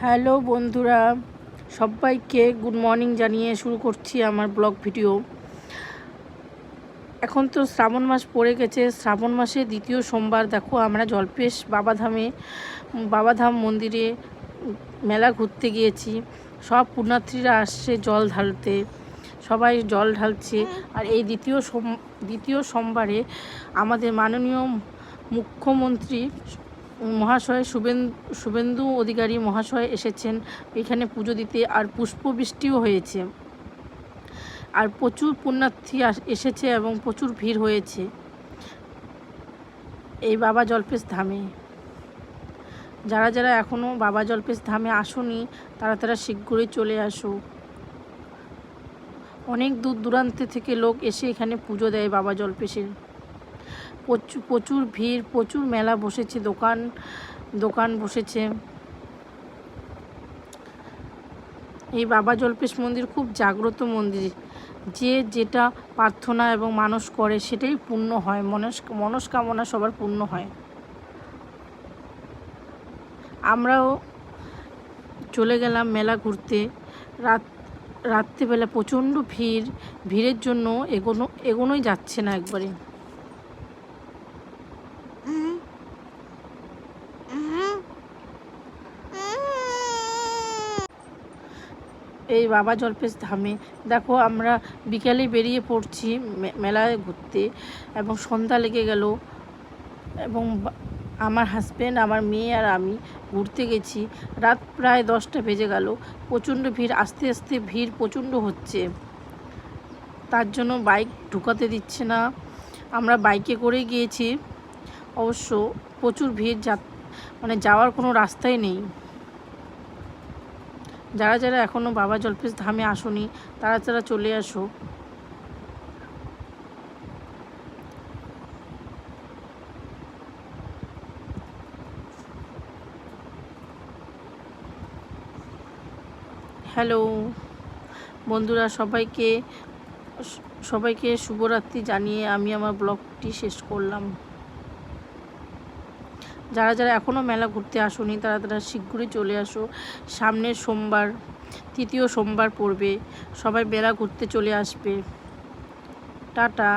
Hello বন্ধুরা, সবাইকে good morning জানিয়ে শুরু করছি আমার ব্লগ ভিডিও। এখন তো শ্রাবণ মাস পড়ে গেছে। শ্রাবণ মাসে দ্বিতীয় সোমবার দেখো আমরা জল্পেশ বাবাধাম মন্দিরে মেলা ঘুরতে গিয়েছি। সব পুণ্যার্থীরা আসছে জল ঢালতে, সবাই জল ঢালছে। আর এই দ্বিতীয় সোমবারে আমাদের মাননীয় মুখ্যমন্ত্রী মহাশয় শুভেন্দু অধিকারী মহাশয় এসেছেন এখানে পুজো দিতে। আর পুষ্পবৃষ্টিও হয়েছে, আর প্রচুর পুণ্যার্থী এসেছে এবং প্রচুর ভিড় হয়েছে এই বাবা জল্পেশ ধামে। যারা যারা এখনও বাবা জল্পেশ ধামে আসোনি তারা শীঘ্রই চলে আসো। অনেক দূর দূরান্ত থেকে লোক এসে এখানে পুজো দেয় বাবা জল্পেশের। প্রচুর ভিড়, প্রচুর মেলা বসেছে, দোকান বসেছে। এই বাবা জল্পেশ মন্দির খুব জাগ্রত মন্দির। যে যেটা প্রার্থনা এবং মানস করে সেটাই পূর্ণ হয়, মনস্কামনা সবার পূর্ণ হয়। আমরাও চলে গেলাম মেলা ঘুরতে। রাত্রিবেলা প্রচণ্ড ভিড়ের জন্য এগোনোই যাচ্ছে না একবারে। এই বাবা জল্পেশ ধামে দেখো আমরা বিকালে বেরিয়ে পড়ছি মেলায় ঘুরতে, এবং সন্ধ্যা লেগে গেল, এবং আমার হাজব্যান্ড, আমার মেয়ে আর আমি ঘুরতে গেছি। রাত প্রায় 10টা বেজে গেল। প্রচণ্ড ভিড়, আস্তে আস্তে ভিড় প্রচণ্ড হচ্ছে, তার জন্য বাইক ঢুকাতে দিচ্ছে না। আমরা বাইকে করেই গিয়েছি, অবশ্য প্রচুর ভিড়, যাওয়ার কোনো রাস্তাই নেই। যারা যারা এখনও বাবা জল্পেশ ধামে আসোনি তারা চলে আসো। হ্যালো বন্ধুরা, সবাইকে শুভরাত্রি জানিয়ে আমি আমার ব্লগটি শেষ করলাম। যারা যারা এখনও মেলা ঘুরতে আসোনি তারা শীঘ্রই চলে আসো। সামনের সোমবার, তৃতীয় সোমবার পড়বে, সবাই মেলা ঘুরতে চলে আসবে। টাটা।